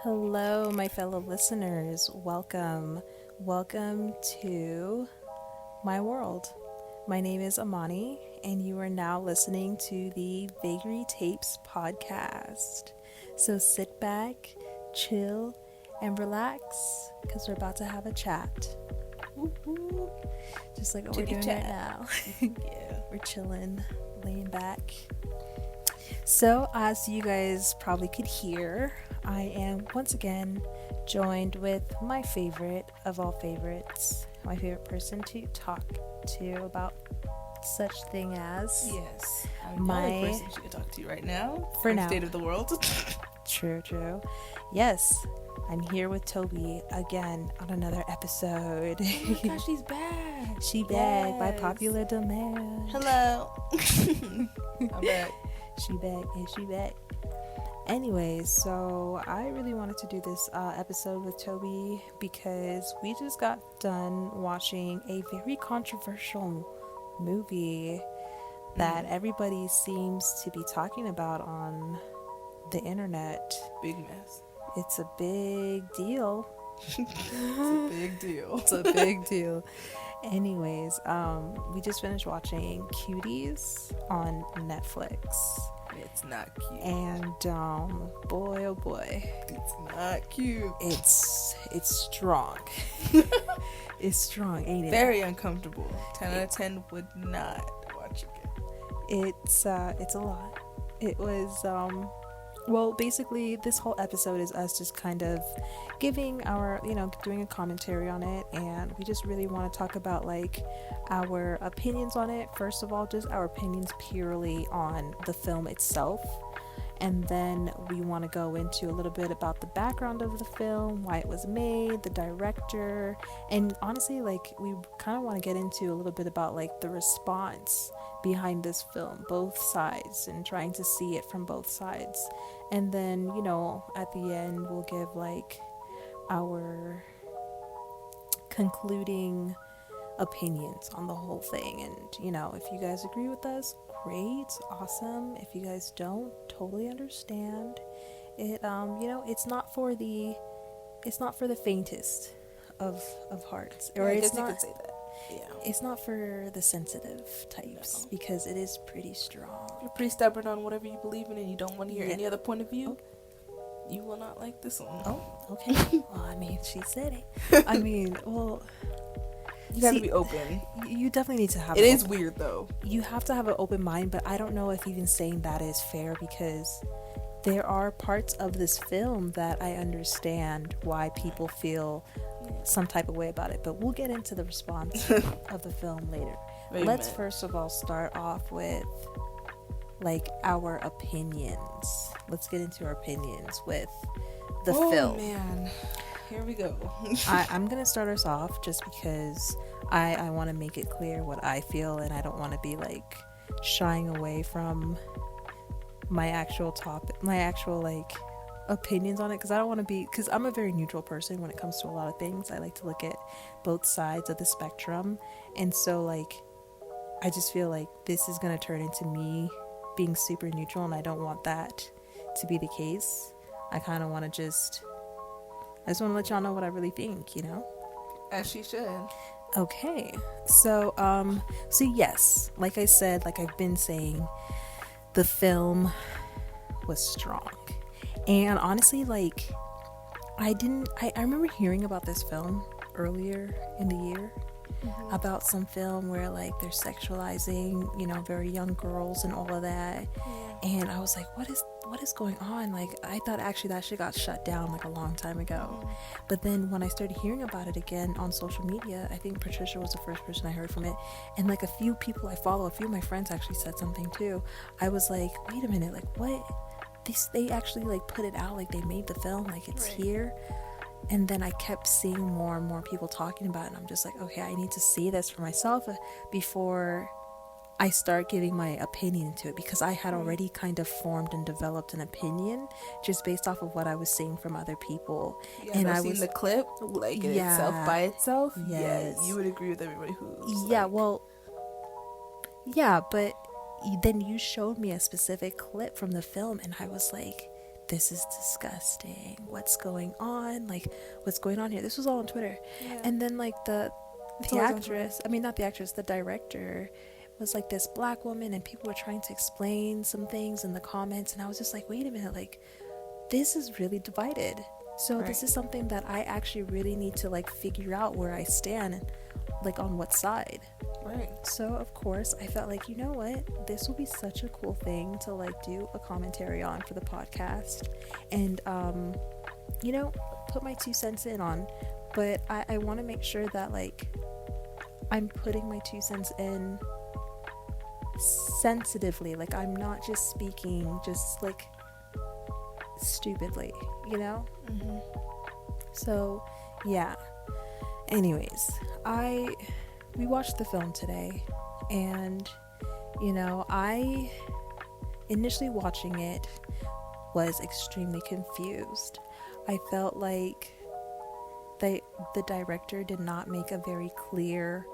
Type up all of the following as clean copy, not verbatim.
Hello, my fellow listeners. Welcome. Welcome to my world. My name is Amani, and you are now listening to the Vagary Tapes podcast. So sit back, chill, and relax because we're about to have a chat. Woo-hoo. Just like what we're doing right now. Yeah, we're chilling, laying back. So, as you guys probably could hear, I am once again joined with my favorite of all favorites, my favorite person to talk to about such thing as I'm the only person she could talk to right now. For now. State of the world. True. Yes, I'm here with Tobi again on another episode. Oh my gosh, she's back. She back by popular demand. Hello. I'm back. She back. Anyways, so I really wanted to do this episode with Tobi because we just got done watching a very controversial movie that everybody seems to be talking about on the internet. Big mess. It's a big deal. It's a big deal. Anyways, we just finished watching Cuties on Netflix. It's not cute. And boy oh boy, it's not cute. It's strong. It's strong, ain't it? Very uncomfortable. 10 out of 10 would not watch again. It's a lot. It was well, basically this whole episode is us just kind of giving our, doing a commentary on it, and we just really want to talk about like our opinions on it. First of all, just our opinions purely on the film itself, and then we want to go into a little bit about the background of the film, why it was made, the director, and honestly, like, we kind of want to get into a little bit about like the response behind this film, both sides, and trying to see it from both sides. And then, at the end we'll give like our concluding opinions on the whole thing. And if you guys agree with us, great, awesome. If you guys don't, totally understand. It it's not for the faintest of hearts, or I guess it's you not, could say that. Yeah. it's not for the sensitive types, because it is pretty strong. If you're pretty stubborn on whatever you believe in and you don't want to hear any other point of view, you will not like this one. Oh, okay. Well, I mean, she said it. I mean, well, you have to be open. You definitely need to have it is weird though. You have to have an open mind, but I don't know if even saying that is fair, because there are parts of this film that I understand why people feel some type of way about it, but we'll get into the response of the film later. Amen. Let's first of all start off with like our opinions. Let's get into our opinions with the film. Oh man, here we go. I'm gonna start us off just because I want to make it clear what I feel, and I don't want to be like shying away from my actual like opinions on it, because I don't want to be, because I'm a very neutral person when it comes to a lot of things. I like to look at both sides of the spectrum, and so like I just feel like this is going to turn into me being super neutral, and I don't want that to be the case. I kind of want to I just want to let y'all know what I really think, As she should. Okay, so yes, like I said, like I've been saying, the film was strong. And honestly, like, I remember hearing about this film earlier in the year, about some film where like they're sexualizing, very young girls and all of that. And I was like, what is going on? Like, I thought actually that shit got shut down like a long time ago. But then when I started hearing about it again on social media, I think Patricia was the first person I heard from it, and like a few people I follow, a few of my friends actually said something too. I was like, wait a minute, like what? They actually like put it out, like they made the film, like it's here. And then I kept seeing more and more people talking about it, and I'm just like, okay, I need to see this for myself before I start giving my opinion to it, because I had already kind of formed and developed an opinion just based off of what I was seeing from other people. And I've seen the clip, like in itself by itself. Yes. Yeah, you would agree with everybody who's but then you showed me a specific clip from the film, and I was like, this is disgusting. What's going on? Like, what's going on here? This was all on Twitter. Yeah. And then, like, the actress, I mean, not the actress, the director was, like, this black woman, and people were trying to explain some things in the comments. And I was just like, wait a minute, like, this is really divided. So right. This is something that I actually really need to, like, figure out where I stand, like, on what side. Right. So of course I felt like, you know what, this will be such a cool thing to, like, do a commentary on for the podcast, and you know, put my 2 cents in on. But I want to make sure that, like, I'm putting my 2 cents in sensitively. Like, I'm not just speaking just, like, stupidly, you know? Mm-hmm. So yeah, anyways, we watched the film today, and, you know, I initially watching it was extremely confused. I felt like the director did not make a very clear,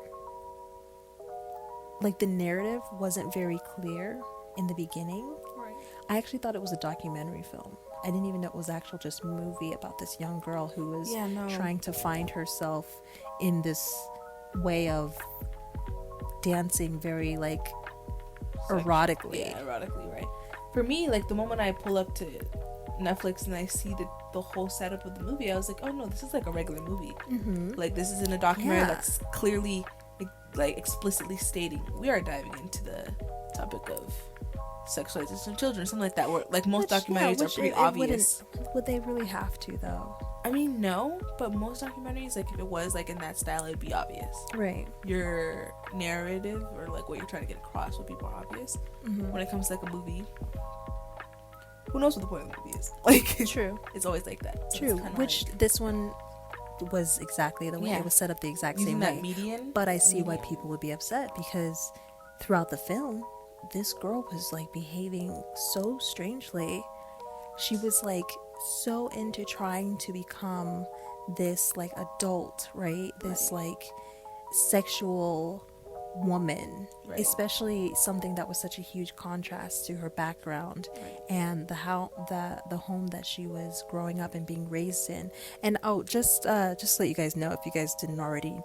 like, the narrative wasn't very clear in the beginning. Right. I actually thought it was a documentary film. I didn't even know it was actual just movie about this young girl who was trying to find herself in this way of dancing very, like, erotically. Yeah, erotically, right. For me, like, the moment I pull up to Netflix and I see the whole setup of the movie, I was like, oh no, this is like a regular movie. Mm-hmm. Like, this isn't a documentary that's clearly, like, explicitly stating we are diving into the topic of sexualization of children, something like that, where, like, most documentaries are pretty obvious. Would they really have to, though? I mean, no, but most documentaries, like, if it was, like, in that style, it'd be obvious. Right. Your narrative, or, like, what you're trying to get across with people are obvious. Mm-hmm. When it comes to, like, a movie, who knows what the point of the movie is? Like, true. It's always like that. So true. Which, like, this one was exactly the way it was set up, the exact using same that way. Median. But I see why people would be upset, because throughout the film, this girl was, like, behaving so strangely. She was, like, so into trying to become this, like, adult, right? This, like, sexual woman, especially something that was such a huge contrast to her background and the home that she was growing up and being raised in. And just to let you guys know, if you guys couldn't already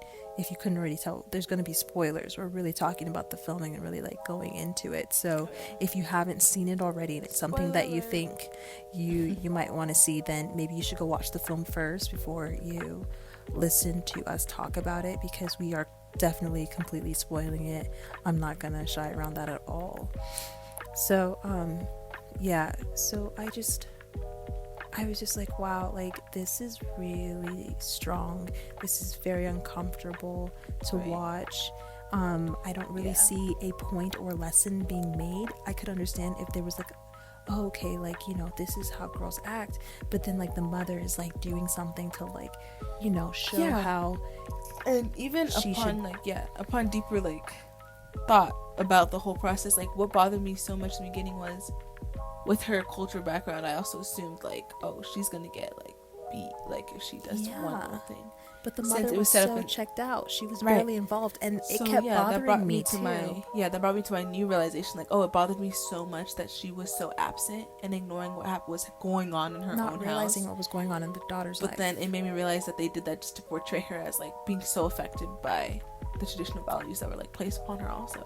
tell, there's going to be spoilers. We're really talking about the filming and really, like, going into it. So if you haven't seen it already and it's something that you think you might want to see, then maybe you should go watch the film first before you listen to us talk about it, because we are definitely completely spoiling it. I'm not gonna shy around that at all. So so I was just like, wow, like, this is really strong. This is very uncomfortable to watch. I don't really see a point or lesson being made. I could understand if there was, like, oh, okay, like, you know, this is how girls act, but then, like, the mother is, like, doing something to, like, you know, show how. And even upon deeper, like, thought about the whole process, like, what bothered me so much in the beginning was, with her cultural background, I also assumed, like, oh, she's gonna get, like, beat, like, if she does one little thing. But the mother was so checked out. She was barely involved, and it kept bothering me too. That brought me to my new realization, like, oh, it bothered me so much that she was so absent and ignoring what was going on in her own house. Not realizing what was going on in the daughter's life. But then it made me realize that they did that just to portray her as, like, being so affected by the traditional values that were, like, placed upon her also.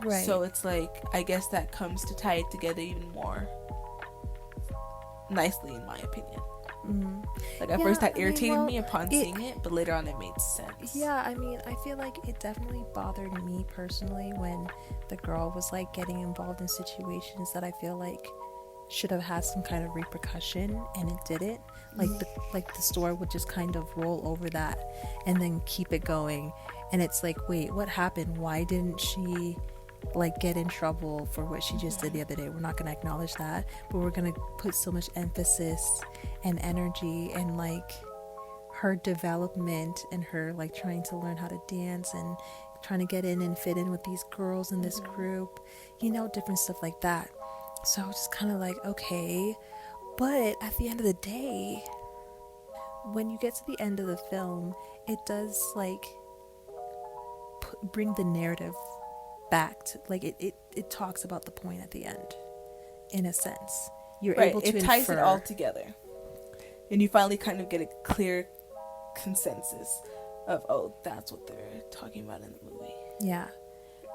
Right. So it's like, I guess that comes to tie it together even more nicely, in my opinion. Mm-hmm. Like, at first that irritated me upon seeing it, but later on it made sense. Yeah, I mean, I feel like it definitely bothered me personally when the girl was, like, getting involved in situations that I feel like should have had some kind of repercussion, and it didn't. Like the store would just kind of roll over that and then keep it going, and it's like, wait, what happened? Why didn't she, like, get in trouble for what she just did the other day? We're not going to acknowledge that, but we're going to put so much emphasis and energy and, like, her development and her, like, trying to learn how to dance and trying to get in and fit in with these girls in this group, you know, different stuff like that. So I was just kind of like, okay. But at the end of the day, when you get to the end of the film, it does, like, bring the narrative back to, like, it talks about the point at the end, in a sense. you're able to it ties infer. it all together, and you finally kind of get a clear consensus of, oh, that's what they're talking about in the movie. Yeah.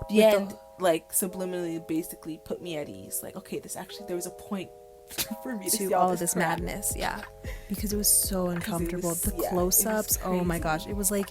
The end, like, subliminally basically put me at ease. Like, okay, there was a point for me to see all of this crap. Madness. Yeah. Because it was so uncomfortable. The close-ups, oh my gosh. It was like,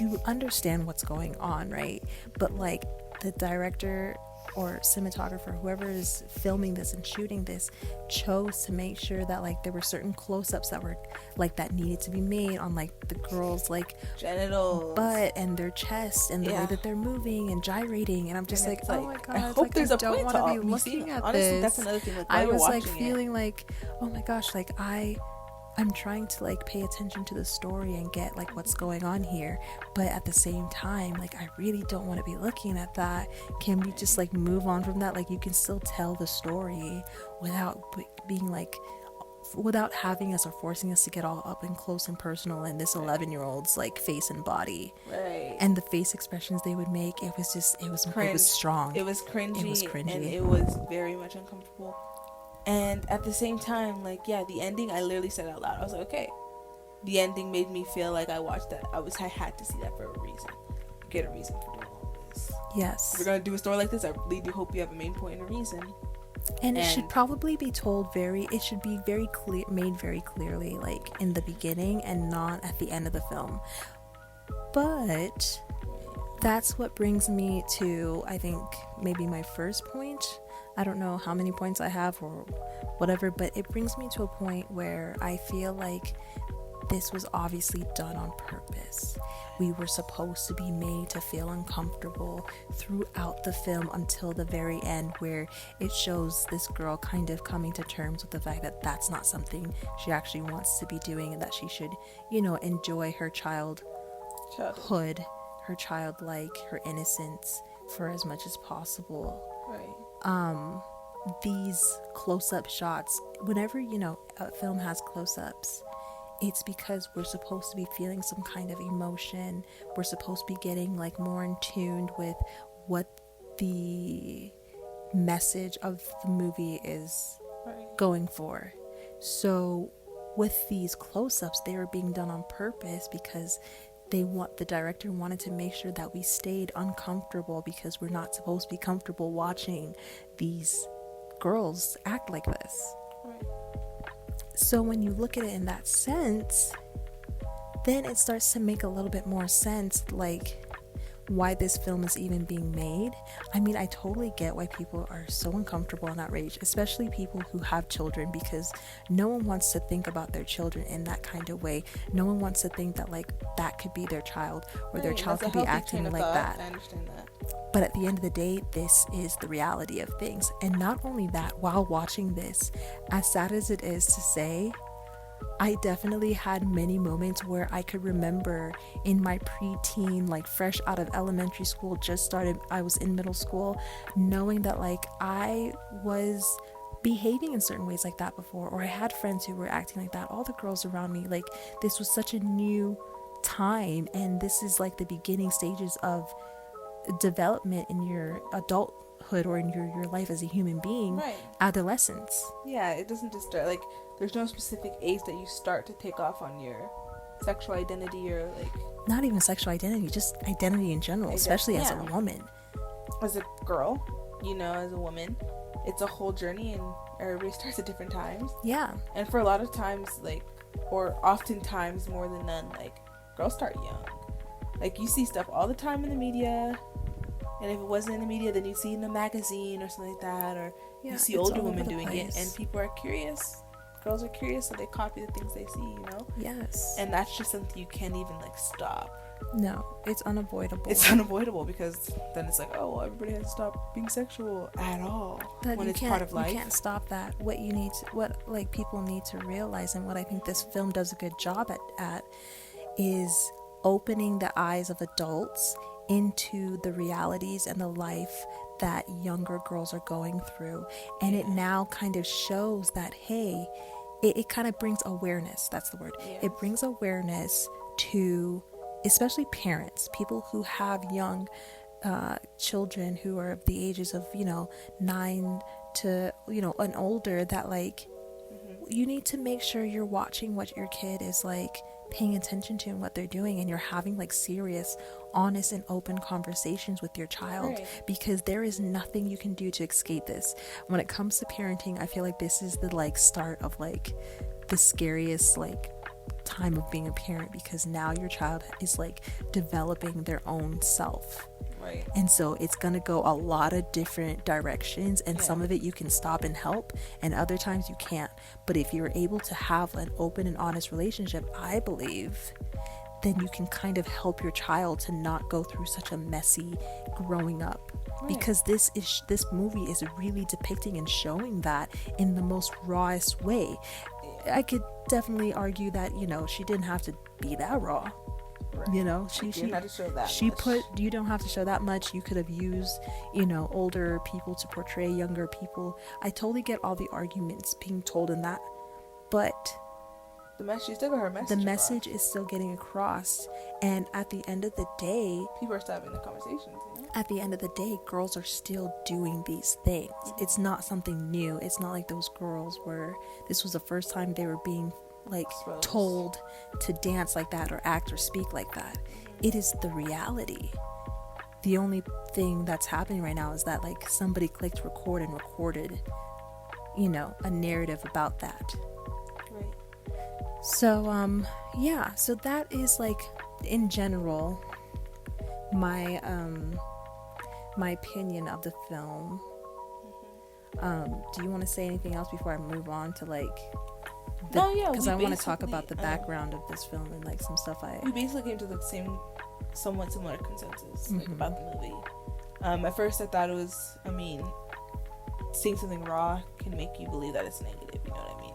you understand what's going on, right? But, like, the director or cinematographer, whoever is filming this and shooting this, chose to make sure that, like, there were certain close-ups that were, like, that needed to be made on, like, the girls, like, genitals, butt and their chest and the way that they're moving and gyrating, and I'm just like, oh my god, I hope there's a point want to be looking at honestly, this. That's another thing. Like, I was like feeling like, oh my gosh, like I'm trying to, like, pay attention to the story and get, like, what's going on here, but at the same time, like, I really don't want to be looking at that. Can we just, like, move on from that? Like, you can still tell the story without being, like, without having us or forcing us to get all up and close and personal in this 11-year-old's, like, face and body. Right. And the face expressions they would make, it was strong. It was cringy. And it was very much uncomfortable. And at the same time, like, yeah, the ending, I literally said out loud, I was like, okay, the ending made me feel like I watched that. I had to see that for a reason. Get a reason for doing all this. Yes. If you're going to do a story like this, I really do hope you have a main point and a reason. And it should probably be it should be very clear, made very clearly, like, in the beginning and not at the end of the film. But that's what brings me to, I think, maybe my first point. I don't know how many points I have or whatever, but it brings me to a point where I feel like this was obviously done on purpose. We were supposed to be made to feel uncomfortable throughout the film until the very end, where it shows this girl kind of coming to terms with the fact that that's not something she actually wants to be doing, and that she should, enjoy her childhood, her childlike, her innocence for as much as possible. Right. These close-up shots, whenever, a film has close-ups, it's because we're supposed to be feeling some kind of emotion. We're supposed to be getting, like, more in tune with what the message of the movie is going for. So with these close-ups, they were being done on purpose because the director wanted to make sure that we stayed uncomfortable, because we're not supposed to be comfortable watching these girls act like this. Right. So when you look at it in that sense, then it starts to make a little bit more sense, like, why this film is even being made. I mean, I totally get why people are so uncomfortable and outraged, especially people who have children, because no one wants to think about their children in that kind of way. No one wants to think that, like, that could be their child, or their child could be acting like that. I understand that. But at the end of the day, this is the reality of things. And not only that, while watching this, as sad as it is to say, I definitely had many moments where I could remember in my preteen, like, fresh out of elementary school, I was in middle school, knowing that, like, I was behaving in certain ways like that before, or I had friends who were acting like that. All the girls around me, like, this was such a new time, and this is, like, the beginning stages of development in your adulthood or in your life as a human being. Right. Adolescence. Yeah, it doesn't just start, like, there's no specific age that you start to take off on your sexual identity, or, like, not even sexual identity, just identity in general, especially as a woman, as a girl, as a woman. It's a whole journey, and everybody starts at different times. Yeah. And for a lot of times, like, or oftentimes more than none, like, girls start young. Like, you see stuff all the time in the media, and if it wasn't in the media, then you see it in a magazine or something like that, or you see older women doing it, and people are curious. Girls are curious, so they copy the things they see, Yes. And that's just something you can't even, like, stop. No, it's unavoidable. It's unavoidable, because then it's like, oh, well, everybody has to stop being sexual at all, when it's part of life. You can't stop that. What people need to realize, and what I think this film does a good job at is opening the eyes of adults into the realities and the life that younger girls are going through. And it now kind of shows that, hey, it kind of brings awareness. That's the word. Yes. It brings awareness to especially parents, people who have young children who are of the ages of 9 to and older, that like you need to make sure you're watching what your kid is like paying attention to and what they're doing, and you're having like serious, honest and open conversations with your child, because there is nothing you can do to escape this. When it comes to parenting, I feel like this is the like start of like the scariest like time of being a parent, because now your child is like developing their own self. Right. And so it's going to go a lot of different directions, and some of it you can stop and help, and other times you can't. But if you're able to have an open and honest relationship, I believe, then you can kind of help your child to not go through such a messy growing up. Because this movie is really depicting and showing that in the most rawest way. I could definitely argue that she didn't have to be that raw. She didn't have to show that she much. You don't have to show that much. You could have used older people to portray younger people. I totally get all the arguments being told in that, but she still got her message. The message is still getting across, and at the end of the day, people are still having the conversations. At the end of the day, girls are still doing these things. It's not something new. It's not like those girls this was the first time they were being like told to dance like that or act or speak like that. It is the reality. The only thing that's happening right now is that like somebody clicked record and recorded a narrative about that. Right. So so that is like in general my opinion of the film. Do you want to say anything else before I move on to like because I want to talk about the background of this film and like some stuff we basically came to the same somewhat similar consensus like about the movie. At first I thought it was, seeing something raw can make you believe that it's negative, you know what I mean?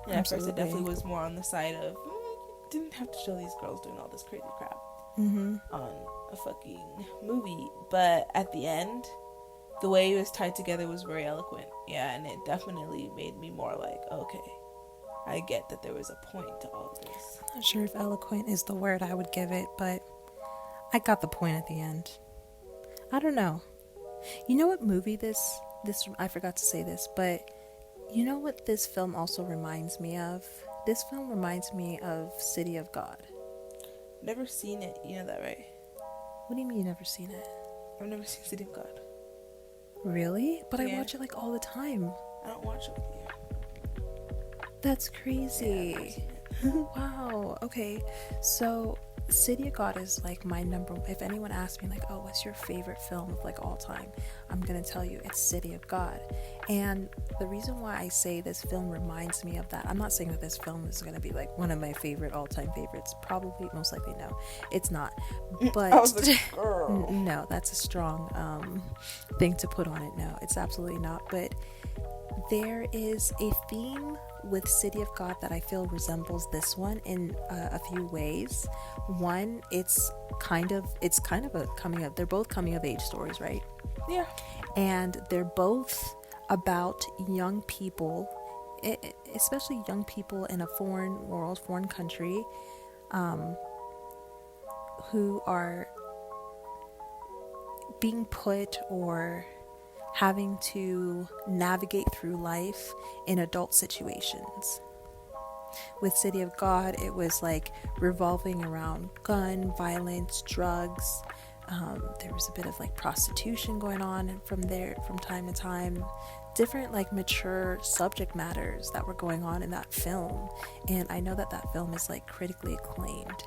And at first it definitely was more on the side of didn't have to show these girls doing all this crazy crap on a fucking movie. But at the end, the way it was tied together was very eloquent. Yeah, and it definitely made me more like, okay, I get that there was a point to all of this. I'm not sure if eloquent is the word I would give it, but I got the point at the end. I don't know. You know what movie this I forgot to say this, but you know what this film also reminds me of? This film reminds me of City of God. Never seen it. You know that, right? What do you mean you never seen it? I've never seen City of God. Really? But I watch it like all the time. I don't watch it with you. That's crazy. Wow. Okay. So City of God is like my number. If anyone asks me like, oh, what's your favorite film of like all time, I'm gonna tell you it's City of God. And the reason why I say this film reminds me of that, I'm not saying that this film is gonna be like one of my favorite all-time favorites. Probably, most likely, no, it's not. But I was like, girl. No, that's a strong thing to put on it. No, it's absolutely not. But there is a theme with City of God that I feel resembles this one in a few ways. One, it's kind of a coming of, they're both coming of age stories, right? Yeah. And they're both about young people, especially young people in a foreign world, foreign country, who are being put or having to navigate through life in adult situations. With City of God, it was like revolving around gun violence, drugs. There was a bit of like prostitution going on, and from time to time, different like mature subject matters that were going on in that film. And I know that film is like critically acclaimed.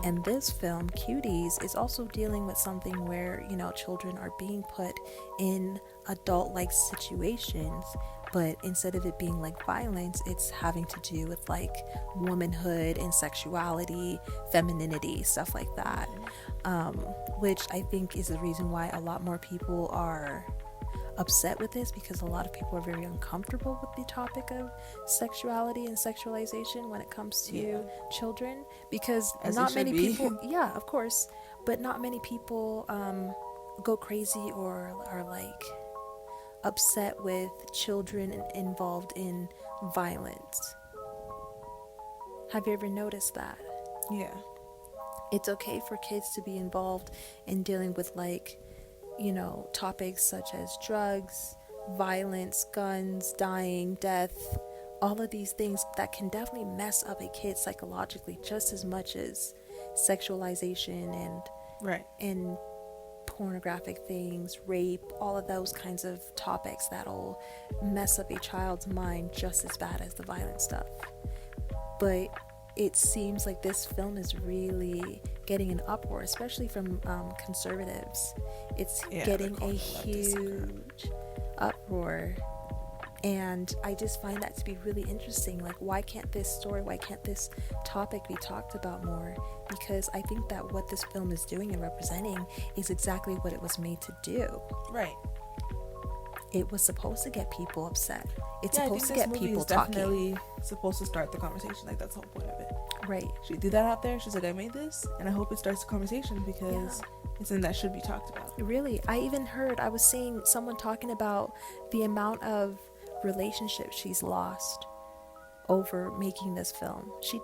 And this film, Cuties, is also dealing with something where, children are being put in adult-like situations, but instead of it being like violence, it's having to do with like womanhood and sexuality, femininity, stuff like that, which I think is the reason why a lot more people are upset with this, because a lot of people are very uncomfortable with the topic of sexuality and sexualization when it comes to children, because not many people of course, but not many people go crazy or are like upset with children involved in violence. Have you ever noticed that? Yeah. It's okay for kids to be involved in dealing with, like, you know, topics such as drugs, violence, guns, dying, death, all of these things that can definitely mess up a kid psychologically just as much as sexualization and pornographic things, rape, all of those kinds of topics that'll mess up a child's mind just as bad as the violent stuff. But it seems like this film is really getting an uproar, especially from conservatives. It's getting a huge uproar, and I just find that to be really interesting. Like, why can't this topic be talked about more? Because I think that what this film is doing and representing is exactly what it was made to do. Right. It was supposed to get people upset. It's supposed to get people talking. Definitely supposed to start the conversation. Like, that's the whole point of it. Right. She threw that out there. She's like, I made this, and I hope it starts the conversation because it's something that should be talked about. Really, I was seeing someone talking about the amount of relationships she's lost over making this film. She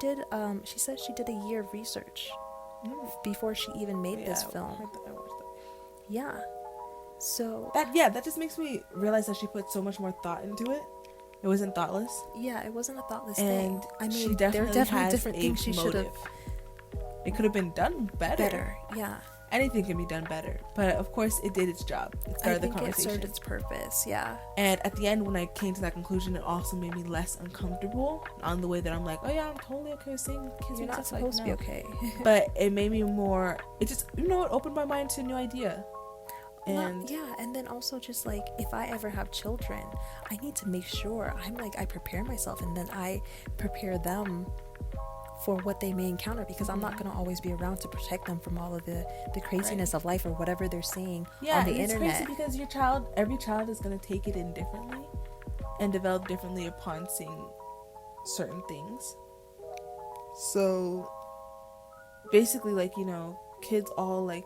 said she did a year of research before she even made this film. I watched that. Yeah. So that just makes me realize that she put so much more thought into it. It wasn't thoughtless. Yeah, it wasn't a thoughtless and thing. I mean, there are definitely different things she should have. It could have been done better. Yeah. Anything can be done better, but of course it did its job. It started the conversation. It served its purpose. Yeah. And at the end, when I came to that conclusion, it also made me less uncomfortable on the way that I'm like, oh yeah, I'm totally okay with seeing kids. You're not supposed to be okay. But it made me more. It just, it opened my mind to a new idea. And and then also just like, if I ever have children, I need to make sure I prepare myself, and then I prepare them for what they may encounter, because I'm not going to always be around to protect them from all of the craziness of life or whatever they're seeing on the internet. It's crazy because every child is going to take it in differently and develop differently upon seeing certain things. So basically, like, kids all like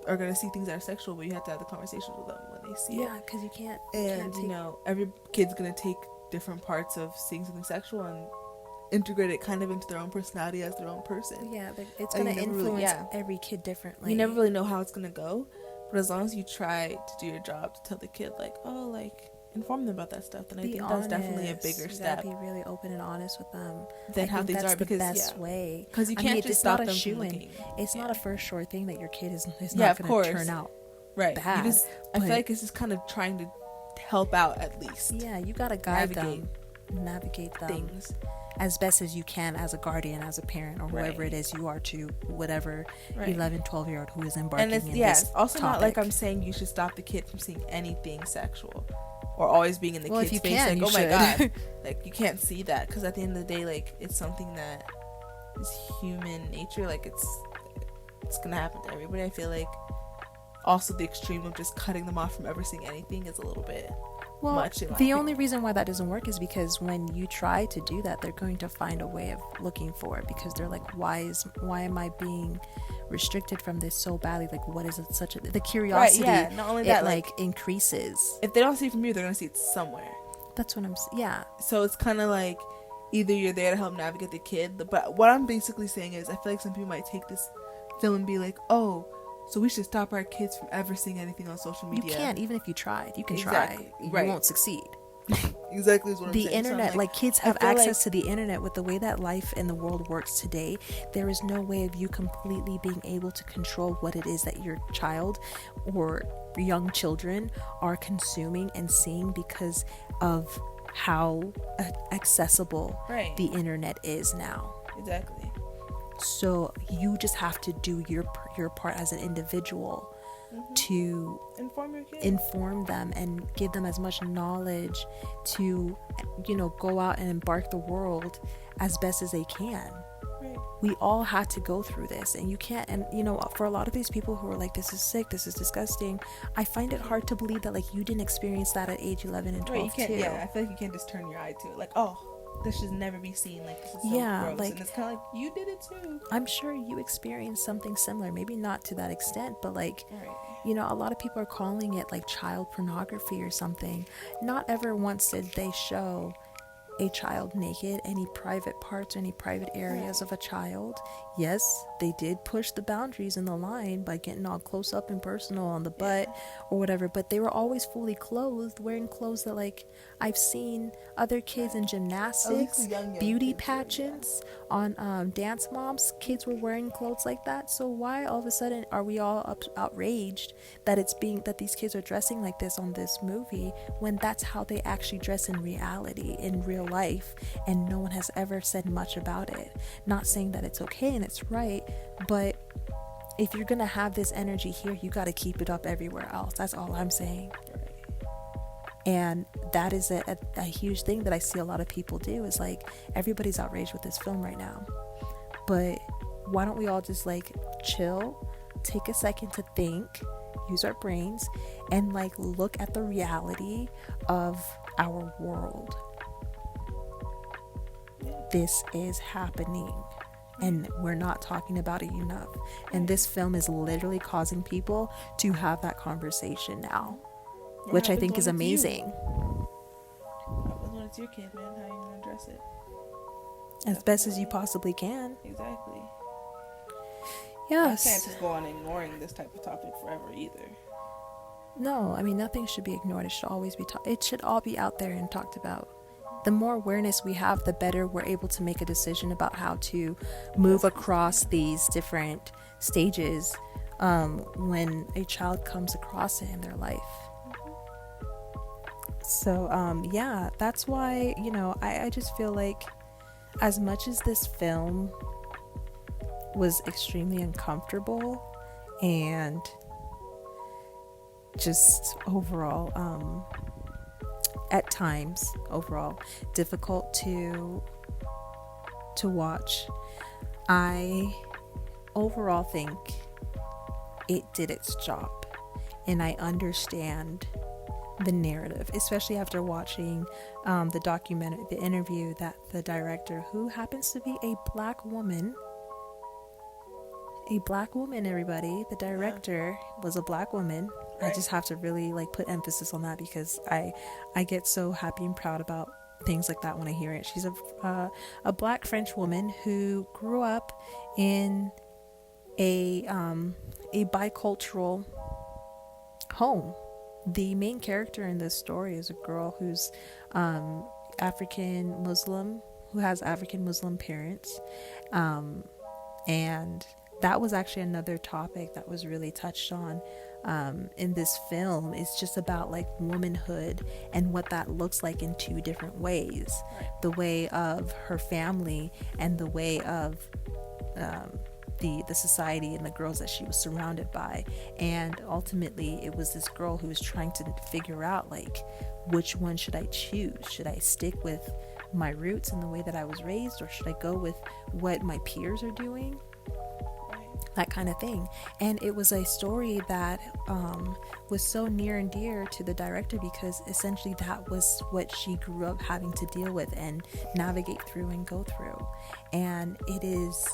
are going to see things that are sexual, but you have to have the conversations with them when they see it. Yeah, because you can't. Every kid's going to take different parts of seeing something sexual and integrate it kind of into their own personality as their own person. Yeah, it's going to influence every kid differently. You never really know how it's going to go, but as long as you try to do your job to tell the kid, like, oh, like, inform them about that stuff, then I think that's definitely a bigger step. You gotta be really open and honest with them. Then how things are, because that's the best way. Because you can't just stop them from looking. It's not a first sure thing that your kid is not going to turn out bad. I feel like it's just kind of trying to help out at least. Yeah, you gotta guide them, navigate them things as best as you can as a guardian, as a parent, or whoever it is you are to whatever 11, 12-year-old who is embarking in this it's also topic. Not like I'm saying you should stop the kid from seeing anything sexual or always being in the kid's face like, oh my god, like, you can't see that, because at the end of the day, like, it's something that is human nature. Like, it's gonna happen to everybody. I feel like also the extreme of just cutting them off from ever seeing anything is a little bit much. The only reason why that doesn't work is because when you try to do that, they're going to find a way of looking for it, because they're like, why am I being restricted from this so badly? Like, what is it the curiosity not only that, like increases. If they don't see it from you, they're gonna see it somewhere. That's what I'm so it's kind of like either you're there to help navigate the kid, but what I'm basically saying is I feel like some people might take this film and be like, oh, so we should stop our kids from ever seeing anything on social media. You can't, even if you tried. You can try. You won't succeed. Exactly is what I'm saying. The internet, so like kids have access to the internet. With the way that life in the world works today, there is no way of you completely being able to control what it is that your child or young children are consuming and seeing, because of how accessible the internet is now. Exactly. So you just have to do your part as an individual to inform them and give them as much knowledge to, go out and embark the world as best as they can. Right. We all had to go through this, and you can't, and for a lot of these people who are like, this is sick, this is disgusting, I find it hard to believe that, like, you didn't experience that at age 11 and 12 too. I feel like you can't just turn your eye to it, like, oh, this should never be seen, like, this is so gross. Like, and it's kind of like, you did it too. I'm sure you experienced something similar, maybe not to that extent, but like, a lot of people are calling it like child pornography or something. Not ever once did they show a child naked, any private parts, any private areas of a child. Yes, they did push the boundaries and the line by getting all close up and personal on the butt or whatever, but they were always fully clothed, wearing clothes that, like, I've seen other kids in gymnastics, young beauty pageants, on Dance Moms, kids were wearing clothes like that. So why all of a sudden are we all outraged that that these kids are dressing like this on this movie, when that's how they actually dress in reality, in real life, and no one has ever said much about it? Not saying that it's okay and it's right, but if you're gonna have this energy here, you got to keep it up everywhere else. That's all I'm saying. And that is a huge thing that I see a lot of people do, is like, everybody's outraged with this film right now, but why don't we all just like chill, take a second to think, use our brains, and like look at the reality of our world. This is happening, and we're not talking about it enough, and this film is literally causing people to have that conversation now, which I think is amazing. Happens when it's your kid, man. How are you gonna address it? As best as you possibly can. Exactly. Yes. I can't just go on ignoring this type of topic forever either. No, I mean, nothing should be ignored. It should always be it should all be out there and talked about. The more awareness we have, the better we're able to make a decision about how to move across these different stages when a child comes across it in their life. So yeah, that's why, you know, I just feel like, as much as this film was extremely uncomfortable and just overall at times overall difficult to watch, I overall think it did its job, and I understand the narrative, especially after watching the interview that the director, who happens to be a black woman, everybody, the director was a black woman. I just have to really like put emphasis on that, because I get so happy and proud about things like that when I hear it. She's a black French woman who grew up in a bicultural home. The main character in this story is a girl who's African Muslim, who has African Muslim parents, and that was actually another topic that was really touched on in this film. It's just about like womanhood and what that looks like in two different ways. The way of her family and the way of the society and the girls that she was surrounded by. And ultimately it was this girl who was trying to figure out, like, which one should I choose? Should I stick with my roots and the way that I was raised, or should I go with what my peers are doing? That kind of thing. And it was a story that was so near and dear to the director, because essentially that was what she grew up having to deal with and navigate through and go through. And it is,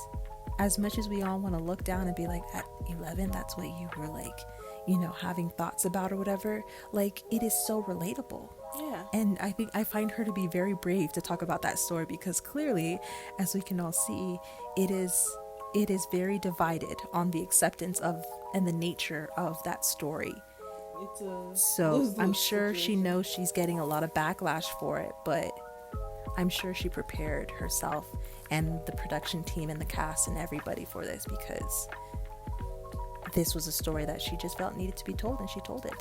as much as we all want to look down and be like, at 11 that's what you were like, you know, having thoughts about or whatever, like, it is so relatable. Yeah. And I think I find her to be very brave to talk about that story, because clearly, as we can all see, it is very divided on the acceptance of and the nature of that story. So I'm sure she knows she's getting a lot of backlash for it, but I'm sure she prepared herself and the production team and the cast and everybody for this, because this was a story that she just felt needed to be told, and she told it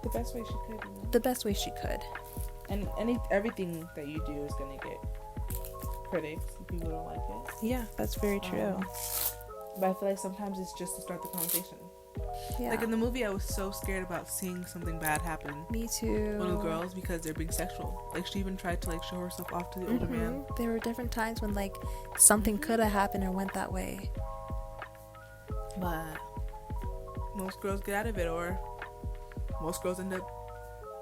the best way she could. You know? The best way she could. And everything that you do is gonna get critics. People don't like it. Yeah, that's very true. But I feel like sometimes it's just to start the conversation. Yeah. Like in the movie, I was so scared about seeing something bad happen. Me too. Little girls, because they're being sexual. Like, she even tried to like show herself off to the older man. There were different times when like something could have happened or went that way. But most girls get out of it, or most girls end up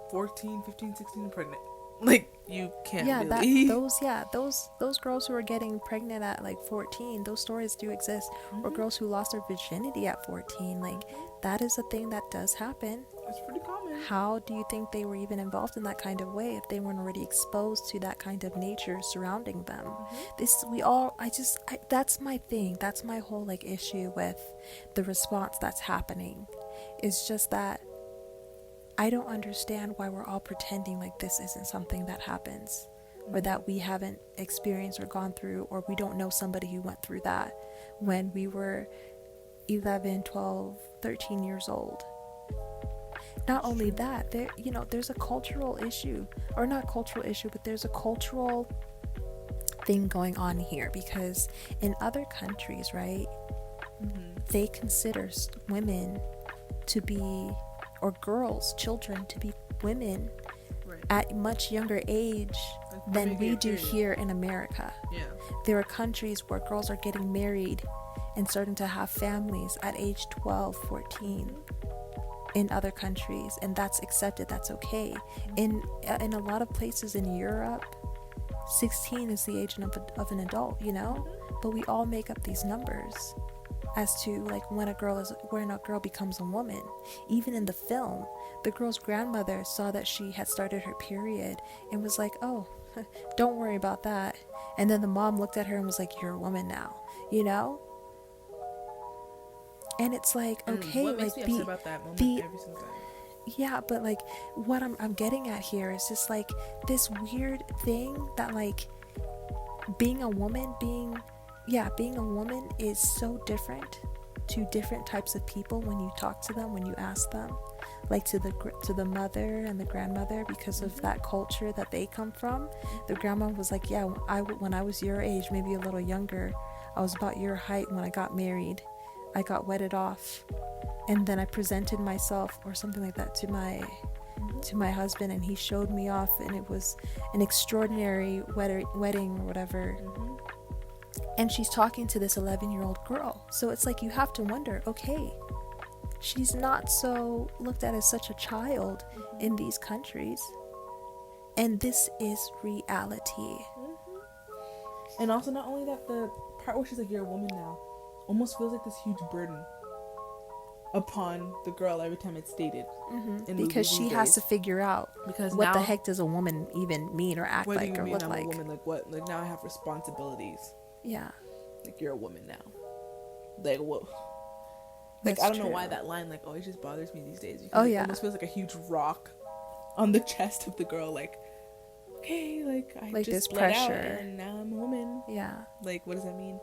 14, 15, 16 pregnant. Like, you can't believe. Those girls who are getting pregnant at like 14, those stories do exist. Or girls who lost their virginity at 14, like, that is a thing that does happen. It's pretty common. How do you think they were even involved in that kind of way if they weren't already exposed to that kind of nature surrounding them? That's my thing. That's my whole like issue with the response that's happening. It's just that I don't understand why we're all pretending like this isn't something that happens, or that we haven't experienced or gone through, or we don't know somebody who went through that when we were 11, 12, 13 years old. Not only that, there's a cultural issue, or not cultural issue, but there's a cultural thing going on here, because in other countries, right, they consider women to be, or girls, children to be women at much younger age than we do here in America. Yeah. There are countries where girls are getting married and starting to have families at age 12, 14 in other countries, and that's accepted, that's okay. In a lot of places in Europe, 16 is the age of an adult, but we all make up these numbers as to like when a girl becomes a woman. Even in the film, the girl's grandmother saw that she had started her period and was like, oh, don't worry about that. And then the mom looked at her and was like, you're a woman now, and it's like, okay, what makes me upset about that moment every single time? Yeah, but like what I'm getting at here is just like this weird thing that like being a woman is so different to different types of people when you talk to them, when you ask them, like to the mother and the grandmother, because of that culture that they come from. The grandma was like, yeah, when I was your age, maybe a little younger, I was about your height when I got married. I got wedded off, and then I presented myself or something like that to my husband, and he showed me off, and it was an extraordinary wedding or whatever. And she's talking to this 11-year-old girl, so it's like you have to wonder, okay, she's not so looked at as such a child in these countries, and this is reality. And also, not only that, the part where she's like, you're a woman now, almost feels like this huge burden upon the girl every time it's stated. Because she has to figure out what the heck does a woman even mean or act like or look like. A woman, like what? Like now I have responsibilities. Yeah. Like you're a woman now. Like what? Like I don't know why that line like always just bothers me these days. Because it almost feels like a huge rock on the chest of the girl. Like, okay, like I just this bled pressure, out and now I'm a woman. Yeah. Like what does that mean?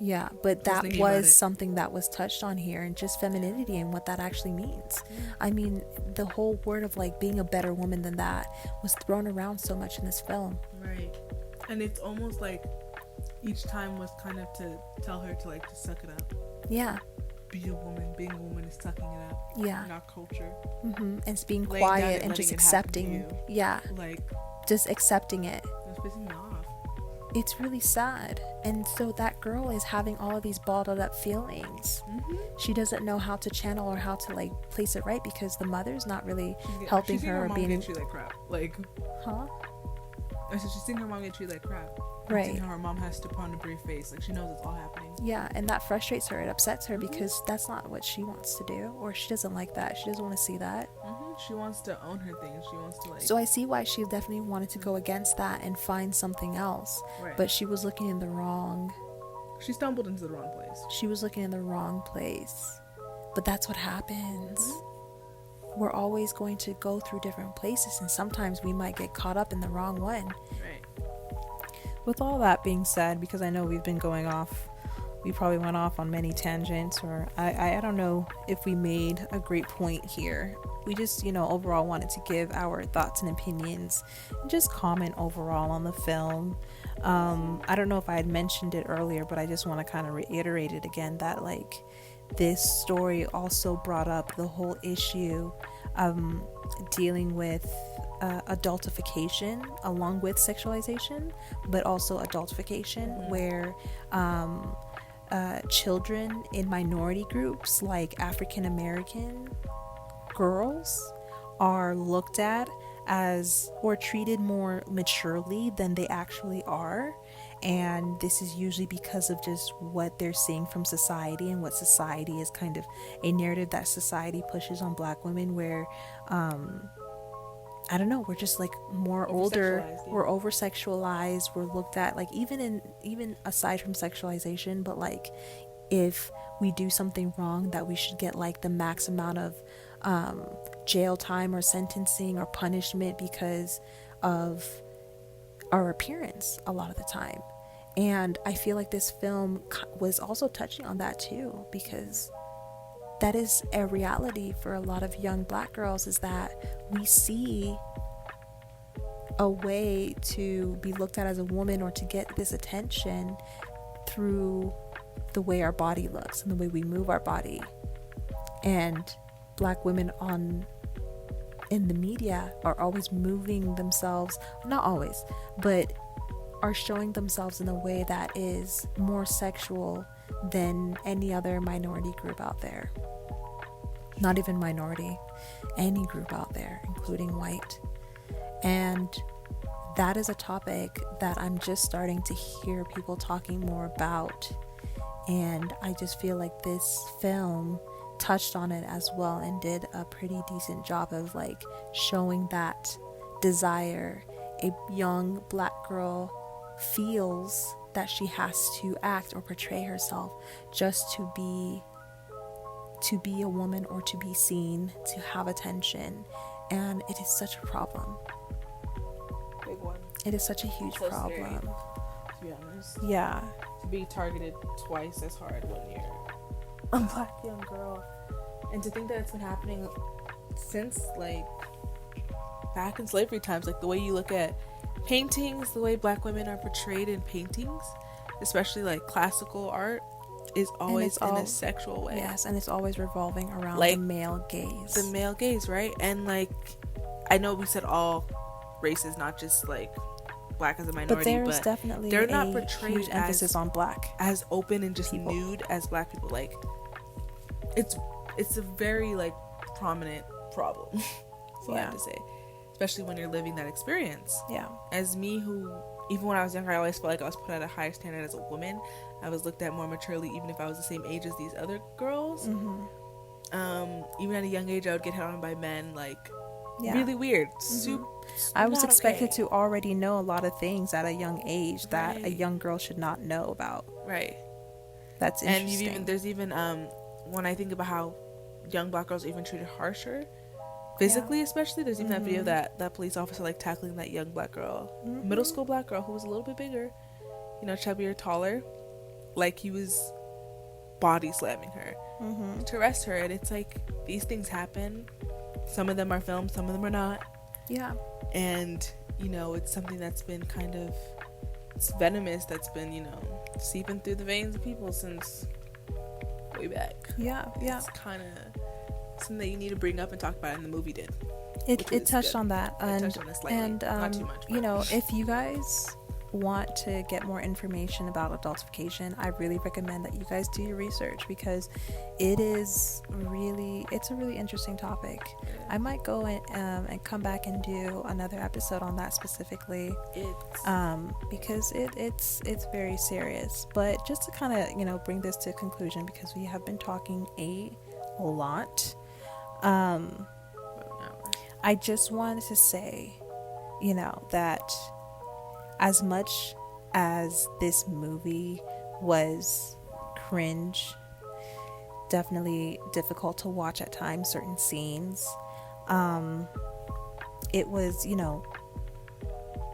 Yeah, but that was something that was touched on here, and just femininity and what that actually means. I mean, the whole word of like being a better woman than that was thrown around so much in this film. Right. And it's almost like each time was kind of to tell her to like to suck it up. Yeah. Be a woman. Being a woman is sucking it up. Yeah. Not culture. And it's being quiet and just accepting. Yeah. Like just accepting it. It's pissing me off. It's really sad. And so that girl is having all of these bottled up feelings. She doesn't know how to channel or how to like place it right, because the mother's not really helping her, or being treated like crap. Like, huh? I said she's seeing her mom get treated like crap. Right. Seeing how her mom has to put on a brave face. Like she knows it's all happening. Yeah, and that frustrates her. It upsets her because that's not what she wants to do, or she doesn't like that. She doesn't want to see that. She wants to own her things. She wants to like. So I see why she definitely wanted to go against that and find something else. Right. But she was looking in the wrong. She stumbled into the wrong place. She was looking in the wrong place. But that's what happens. We're always going to go through different places, and sometimes we might get caught up in the wrong one. Right. With all that being said, because I know we've been going off, we probably went off on many tangents, or I don't know if we made a great point here. We just, overall wanted to give our thoughts and opinions and just comment overall on the film. I don't know if I had mentioned it earlier, but I just want to kind of reiterate it again, that like this story also brought up the whole issue dealing with adultification along with sexualization, but also adultification, where children in minority groups like African American girls are looked at as, or treated more maturely than they actually are. And this is usually because of just what they're seeing from society, and what society is kind of a narrative that society pushes on Black women, where I don't know, we're just like more older, we're over sexualized, we're looked at like, even aside from sexualization, but like if we do something wrong, that we should get like the max amount of jail time or sentencing or punishment because of our appearance a lot of the time. And I feel like this film was also touching on that too, because that is a reality for a lot of young Black girls, is that we see a way to be looked at as a woman or to get this attention through the way our body looks and the way we move our body. And Black women in the media are always moving themselves, not always, but are showing themselves in a way that is more sexual than any other minority group out there. Not even minority, any group out there, including white. And that is a topic that I'm just starting to hear people talking more about. And I just feel like this film touched on it as well, and did a pretty decent job of like showing that desire a young Black girl feels, that she has to act or portray herself just to be a woman, or to be seen, to have attention. And it is such a problem. Big one. It is such a huge problem. Scary, to be honest. Yeah. To be targeted twice as hard when you're a Black young girl. And to think that it's been happening since like back in slavery times, like the way you look at paintings, the way Black women are portrayed in paintings, especially like classical art, is always in a sexual way. Yes, and it's always revolving around like, the male gaze. The male gaze, right? And like, I know we said all races, not just like Black as a minority, but there's definitely they're not portrayed huge emphasis on Black, as open and just people. Nude as Black people. Like, it's a very like prominent problem. That's all I have to say, especially when you're living that experience. Yeah. As me, who even when I was younger, I always felt like I was put at a higher standard as a woman. I was looked at more maturely, even if I was the same age as these other girls. Mm-hmm. Even at a young age, I would get hit on by men, like really weird. Mm-hmm. I was expected to already know a lot of things at a young age that a young girl should not know about. Right. That's interesting. And there's even when I think about how young Black girls are even treated harsher physically, especially, there's even that video that police officer like tackling that young Black girl, middle school Black girl who was a little bit bigger, chubbier, taller, like he was body slamming her to arrest her. And it's like, these things happen. Some of them are filmed, some of them are not. Yeah. And it's something that's been kind of, it's venomous, that's been seeping through the veins of people since way back. It's kind of something that you need to bring up and talk about, and the movie did. It touched on that, and touched on it slightly, not too much, if you guys want to get more information about adultification, I really recommend that you guys do your research, because it's a really interesting topic. I might go and come back and do another episode on that specifically, because it's very serious. But just to kind of bring this to a conclusion, because we have been talking a lot, I just wanted to say that as much as this movie was cringe, definitely difficult to watch at times, certain scenes, it was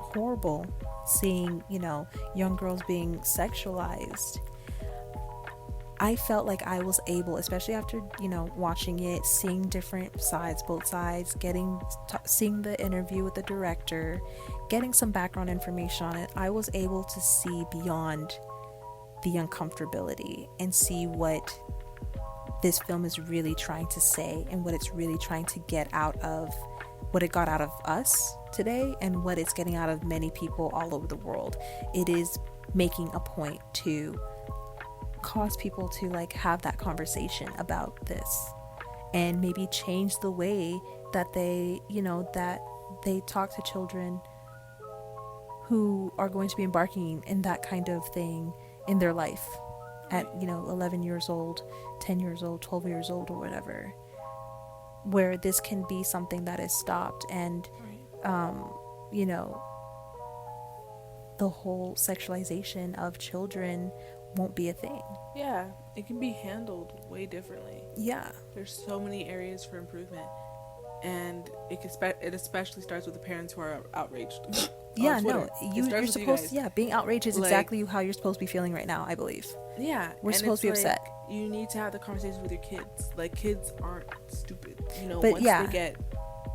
horrible seeing young girls being sexualized. I felt like I was able, especially after watching it, seeing different sides, both sides, seeing the interview with the director, getting some background information on it, I was able to see beyond the uncomfortability and see what this film is really trying to say, and what it's really trying to get out of, what it got out of us today, and what it's getting out of many people all over the world. It is making a point to cause people to have that conversation about this, and maybe change the way that they that they talk to children who are going to be embarking in that kind of thing in their life at 11 years old, 10 years old, 12 years old, or whatever, where this can be something that is stopped, and the whole sexualization of children won't be a thing. Yeah, it can be handled way differently. Yeah, there's so many areas for improvement, and it especially starts with the parents who are outraged. Yeah, no, you're supposed to, being outraged is exactly how you're supposed to be feeling right now, I believe. Yeah, we're supposed to be upset. You need to have the conversations with your kids. Like, kids aren't stupid, but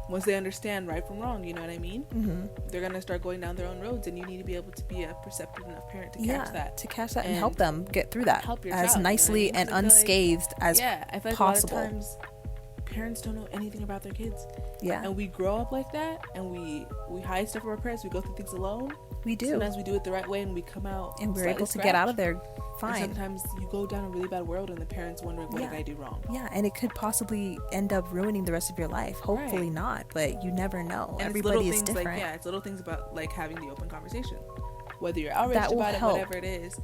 once they understand right from wrong, you know what I mean? Mm-hmm. They're gonna start going down their own roads, and you need to be able to be a perceptive enough parent to catch that and help them get through that help your as child, nicely and unscathed as I feel like possible. A lot of times parents don't know anything about their kids. Yeah, and we grow up like that, and we hide stuff from our parents. We go through things alone. We do. Sometimes we do it the right way, and we come out and we're able to get out of there fine. And sometimes you go down a really bad world, and the parents wondering, what did I do wrong? Yeah, and it could possibly end up ruining the rest of your life. Hopefully not, but you never know. And everybody is different. It's little things about like having the open conversation, whether you're outraged about it, whatever it is.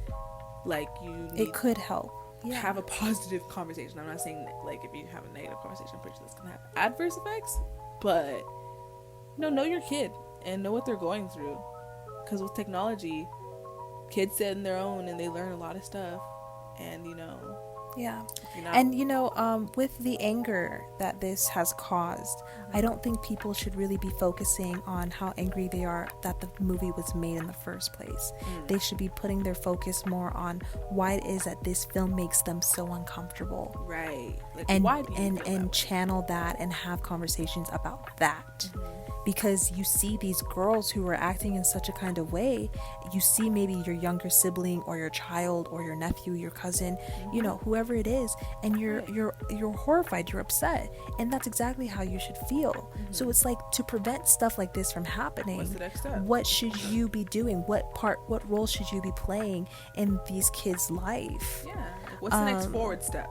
Like, it could help. Yeah. Have a positive conversation. I'm not saying that, like, if you have a negative conversation, I'm pretty sure that's gonna have adverse effects, but know your kid and know what they're going through, because with technology, kids sit on their own and they learn a lot of stuff, and with the anger that this has caused, I don't think people should really be focusing on how angry they are that the movie was made in the first place. They should be putting their focus more on why it is that this film makes them so uncomfortable, right? Like, and why do you feel that channel that and have conversations about that. Because you see these girls who are acting in such a kind of way, you see maybe your younger sibling or your child or your nephew, your cousin, whoever it is, and you're horrified, you're upset, and that's exactly how you should feel. So it's like, to prevent stuff like this from happening, what's the next step? What should you be doing? What role should you be playing in these kids' life? Yeah, what's the next forward step?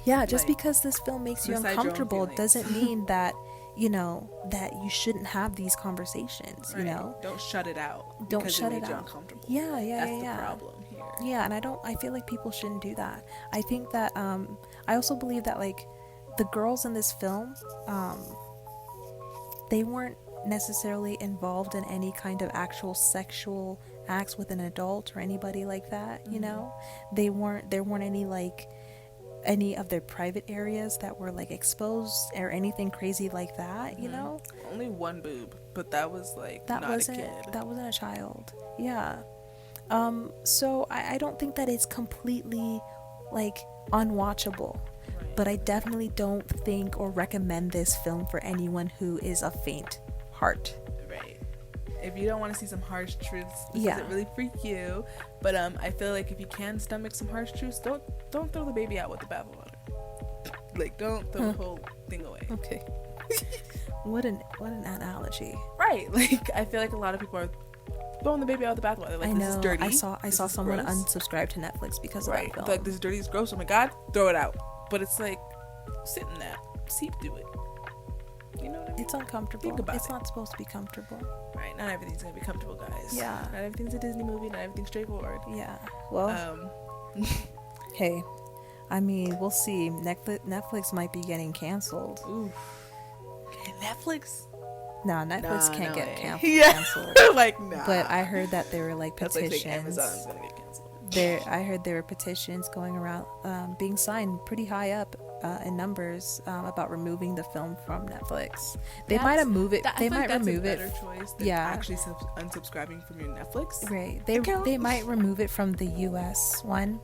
Yeah, just because this film makes you uncomfortable doesn't mean that that you shouldn't have these conversations. Don't shut it out. Don't shut it out. Uncomfortable. That's the problem here. Yeah, and I feel like people shouldn't do that. I think that I also believe that, like, the girls in this film, they weren't necessarily involved in any kind of actual sexual acts with an adult or anybody like that. There weren't any of their private areas that were, like, exposed or anything crazy like that. Only one boob, but that was like that not wasn't a kid. That wasn't a child. So I don't think that it's completely, like, unwatchable, but I definitely don't think or recommend this film for anyone who is a faint heart. If you don't want to see some harsh truths, this doesn't really freak you. But I feel like if you can stomach some harsh truths, don't throw the baby out with the bathwater. Like, don't throw the whole thing away. Okay. What an analogy. Right. Like, I feel like a lot of people are throwing the baby out with the bathwater. Like, this is dirty. I saw someone unsubscribe to Netflix because of that film. Like, this is dirty, it's gross. Oh my god, throw it out. But it's like, sit in that, seep through it. You know what I mean? It's uncomfortable. It's not supposed to be comfortable. Right. Not everything's gonna be comfortable, guys. Yeah. Not everything's a Disney movie. Not everything's straightforward. Yeah. Well. Hey, I mean, we'll see. Netflix might be getting canceled. Oof. Netflix? No, Netflix can't get canceled. Like, nah. But I heard that there were, like, petitions. That's like Amazon's gonna get canceled. I heard there were petitions going around, being signed pretty high up in numbers, about removing the film from Netflix. They might remove it. They might remove it. That's a better choice than actually unsubscribing from your Netflix. Right. They might remove it from the US one,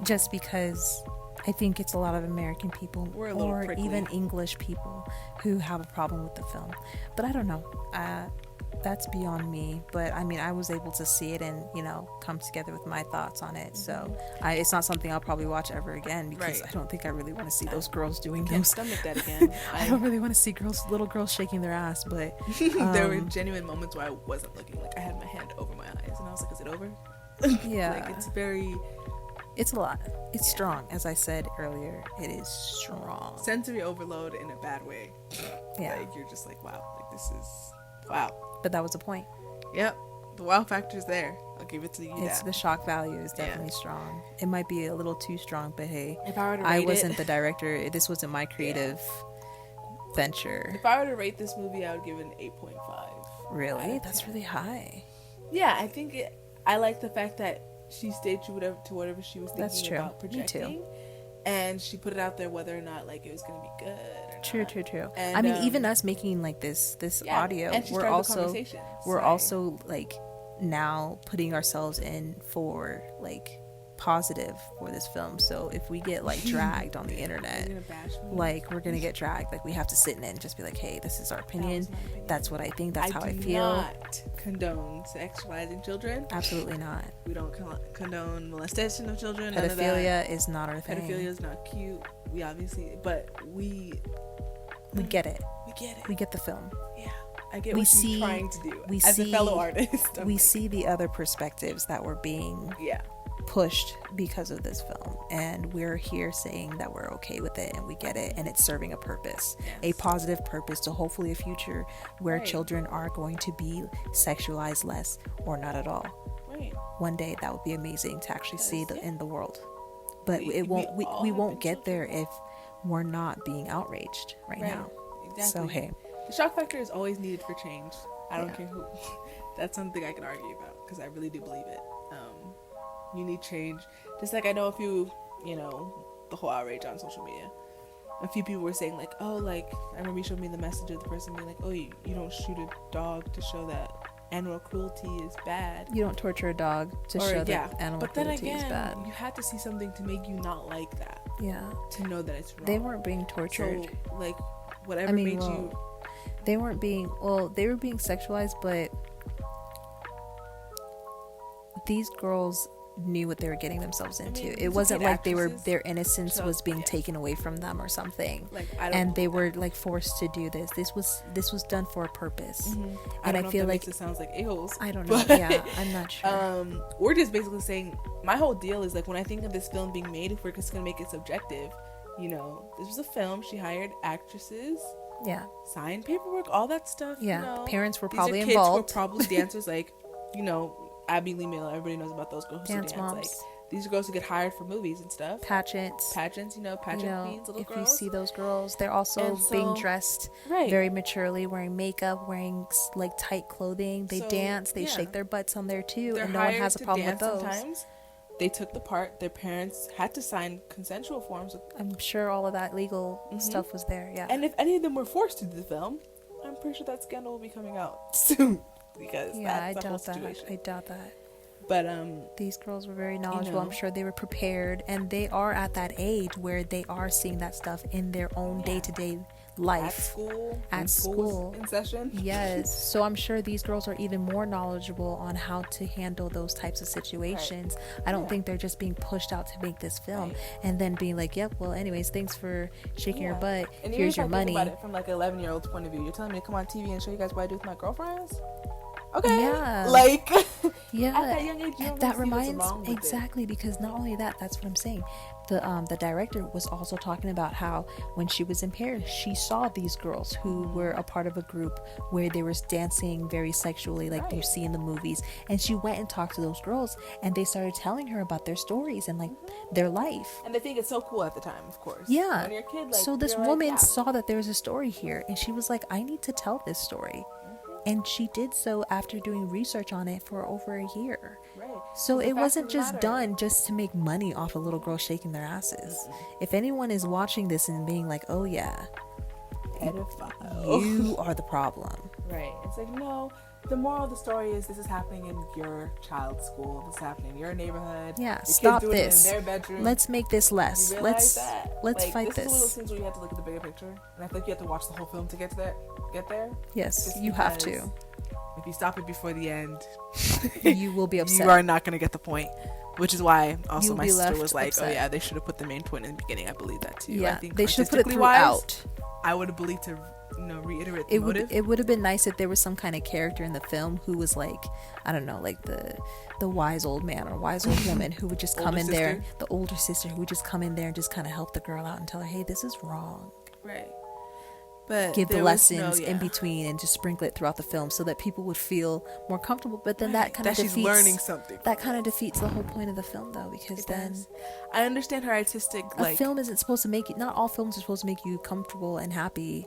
just because I think it's a lot of American people or prickly. Even English people who have a problem with the film. But I don't know. That's beyond me. But I mean, I was able to see it and, come together with my thoughts on it. So it's not something I'll probably watch ever again, because I don't think I really want to see those girls doing those. Stomach that again. I don't really want to see little girls shaking their ass. But there were genuine moments where I wasn't looking. Like, I had my hand over my eyes and I was like, is it over? Yeah. Like, it's a lot. It's strong. As I said earlier, it is strong. Sensory overload in a bad way. Yeah. Like, you're just like, wow, like, this is Wow. But that was the point. Yep. The wow factor's there. I'll give it to you. It's the shock value is definitely strong. It might be a little too strong, but hey, if I were to rate I wasn't the director. This wasn't my creative venture. If I were to rate this movie, I would give it an 8.5. Really? That's really high. Yeah, I think I like the fact that she stayed true to whatever she was thinking about projecting. Me too. And she put it out there whether or not like it was going to be good or not. True. And, I mean, even us making like this audio, and we're also like now putting ourselves in for like positive for this film. So if we get like dragged on the internet, like we're gonna get dragged, like we have to sit in it and just be like, hey, this is our opinion, that's what I think, that's how I feel. I do not condone sexualizing children. Absolutely not. We don't condone molestation of children. Pedophilia is not our thing. Pedophilia is not cute. We obviously, but we get it. We get the film. Yeah, I get what you're trying to do. As a fellow artist, we see the other perspectives that were being pushed because of this film, and we're here saying that we're okay with it and we get it, and it's serving a purpose, a positive purpose to hopefully a future where children are going to be sexualized less or not at all. One day that would be amazing to actually see in the world, but we won't get there if we're not being outraged right now. Exactly. So hey, the shock factor is always needed for change. I don't care who. That's something I can argue about because I really do believe it. You need change. Just like I know a few, the whole outrage on social media. A few people were saying like, oh, like, I remember you showed me the message of the person being like, oh, you don't shoot a dog to show that animal cruelty is bad. You don't torture a dog to show that animal cruelty is bad. You had to see something to make you not like that. Yeah. To know that it's wrong. They weren't being tortured. So, like, whatever made you... They were being sexualized, but these girls knew what they were getting themselves into. It wasn't like their innocence was being taken away from them or something, and they were like forced to do this. This was done for a purpose. And I feel like it sounds like a-holes. I don't know. Yeah, I'm not sure. We're just basically saying, my whole deal is like, when I think of this film being made, if we're just gonna make it subjective, this was a film. She hired actresses. Yeah. Signed paperwork, all that stuff. Yeah. Parents were probably involved. These were probably dancers, like, Abby Lee Miller, everybody knows about those girls who dance. Moms. Like, these are girls who get hired for movies and stuff. Pageants, pageant queens, little girls. If you see those girls, they're also being dressed very maturely, wearing makeup, wearing like tight clothing. They dance, they shake their butts on there too, and no one has a problem with those. Sometimes. They took the part. Their parents had to sign consensual forms. I'm sure all of that legal stuff was there. Yeah. And if any of them were forced to do the film, I'm pretty sure that scandal will be coming out soon. Because that's the whole situation. I doubt that. But these girls were very knowledgeable. I'm sure they were prepared, and they are at that age where they are seeing that stuff in their own day-to-day life. At school. In session. Yes. So I'm sure these girls are even more knowledgeable on how to handle those types of situations. I don't think they're just being pushed out to make this film and then being like, yep, well, anyways, thanks for shaking your butt. And here's your money. About it from like an 11-year-old's point of view. You're telling me to come on TV and show you guys what I do with my girlfriends? Okay. Yeah. Like, at that young age, that reminds exactly, because not only that's what I'm saying. The director was also talking about how when she was in Paris, she saw these girls who were a part of a group where they were dancing very sexually, like you see in the movies, and she went and talked to those girls, and they started telling her about their stories and like their life. And they think it's so cool at the time, of course. Yeah. When you're a kid, like, so this woman saw that there's a story here, and she was like, I need to tell this story. And she did so after doing research on it for over a year. Right. So it wasn't just done just to make money off a little girl shaking their asses. If anyone is watching this and being like, oh yeah, you are the problem. Right. It's like, no, the moral of the story is this is happening in your child's school. This is happening in your neighborhood. Yeah, your stop kids doing this. It in their bedroom. Let's make this less. Let's like, fight this. This is one of those things where you have to look at the bigger picture, and I think you have to watch the whole film to get there. Yes, you have to. If you stop it before the end, you will be upset. You are not going to get the point. Which is why also my sister was like, upset. oh yeah, they should have put the main point in the beginning. I believe that too. Yeah, I think they should put it throughout. I would have believed to reiterate the motive. It would have been nice if there was some kind of character in the film who was like, I don't know, like the wise old man or wise old woman who would just come in there, the older sister who would just come in there and just kind of help the girl out and tell her, hey, this is wrong. Right. but give the lessons in between and just sprinkle it throughout the film so that people would feel more comfortable. But then that kind of defeats, she's learning something. That kind of defeats the whole point of the film, though, because I understand her artistic. A film isn't supposed to make you. Not all films are supposed to make you comfortable and happy,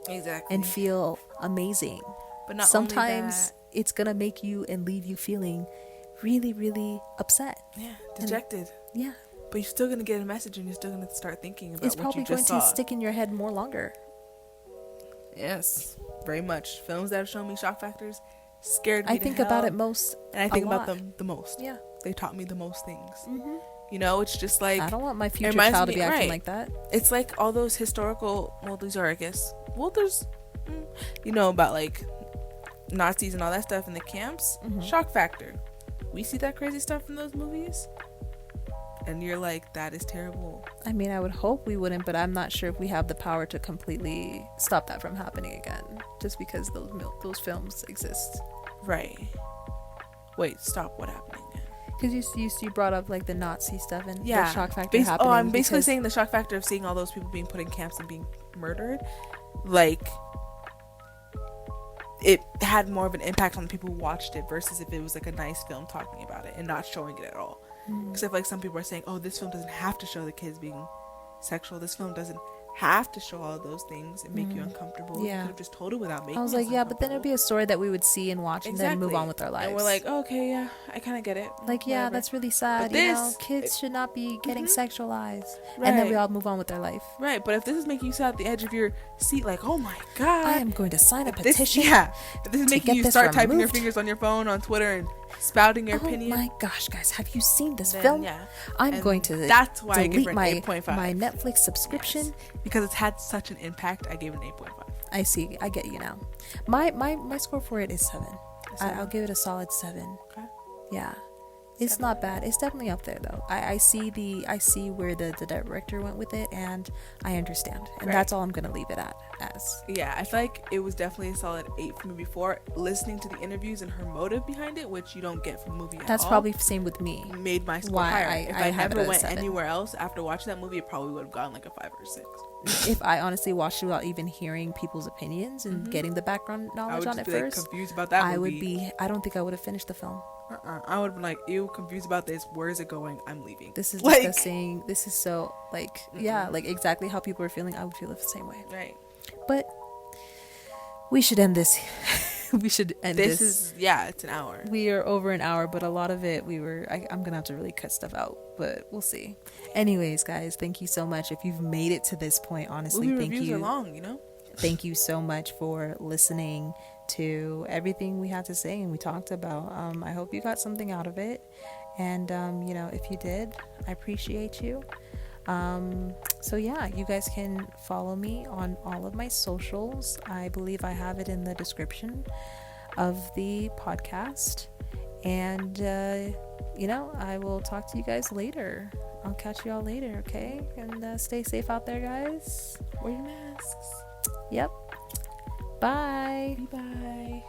and feel amazing. But not sometimes it's gonna make you and leave you feeling really, really upset. Yeah, dejected. Yeah. But you're still gonna get a message, and you're still gonna start thinking about. It's probably going to stick in your head more longer. Yes, very much. Films that have shown me shock factors scared me. I think about it most, and I think about them the most. Yeah, they taught me the most things. You know, it's just like I don't want my future child to be acting like that. It's like all those historical. Well, these are, I guess. Well, there's, you know, about like Nazis and all that stuff in the camps. Shock factor. We see that crazy stuff in those movies. And you're like, that is terrible. I mean, I would hope we wouldn't, but I'm not sure if we have the power to completely stop that from happening again, just because those films exist. Right. Wait, stop. What happened again? Because you brought up like the Nazi stuff and the shock factor happening. Oh, I'm basically saying the shock factor of seeing all those people being put in camps and being murdered. Like, it had more of an impact on the people who watched it versus if it was like a nice film talking about it and not showing it at all. Because I feel like some people are saying, oh, this film doesn't have to show the kids being sexual. This film doesn't have to show all those things and make you uncomfortable. You could have just told it without making I was like, yeah, but then it'd be a story that we would see and watch and then move on with our lives. And we're like, oh, okay, yeah, I kind of get it. Like, yeah, that's really sad. But you know, kids should not be getting sexualized. Right. And then we all move on with our life. Right, but if this is making you sit at the edge of your seat like, oh my God. I am going to sign a petition. If this is making you start typing your fingers on your phone on Twitter and spouting your opinion. Oh my gosh, guys, have you seen this film? Yeah. I'm going to that's why I gave it an my 8.5. My Netflix subscription. Yes. Because it's had such an impact, I gave it an 8.5. I see. I get you now. My score for it is 7. I'll give it a solid 7. Okay. Yeah. It's not bad. It's definitely up there though. I see where the director went with it, and I understand. And that's all I'm gonna leave it at as. Yeah, I feel like it was definitely a solid 8 for me before listening to the interviews and her motive behind it, which you don't get from movie at all. That's probably the same with me. Made my score higher. If I never went anywhere else after watching that movie, it probably would have gotten like a 5 or 6. If I honestly watched it without even hearing people's opinions and getting the background knowledge on it first, confused about that movie. I don't think I would have finished the film. I would have been like, ew, confused about this. Where is it going? I'm leaving. This is disgusting. This is so like, yeah, like exactly how people are feeling. I would feel the same way. Right. But we should end this. We should end this. It's an hour. We are over an hour, but a lot of it I'm gonna have to really cut stuff out, but we'll see. Anyways, guys, thank you so much. If you've made it to this point, honestly, thank you. Reviews are long, you know. Thank you so much for listening to everything we had to say and we talked about. I hope you got something out of it, and you know, if you did, I appreciate you. So yeah, you guys can follow me on all of my socials. I believe I have it in the description of the podcast, and you know, I will talk to you guys later. I'll catch you all later, okay? And stay safe out there, guys. Wear your masks. Yep. Bye. Bye.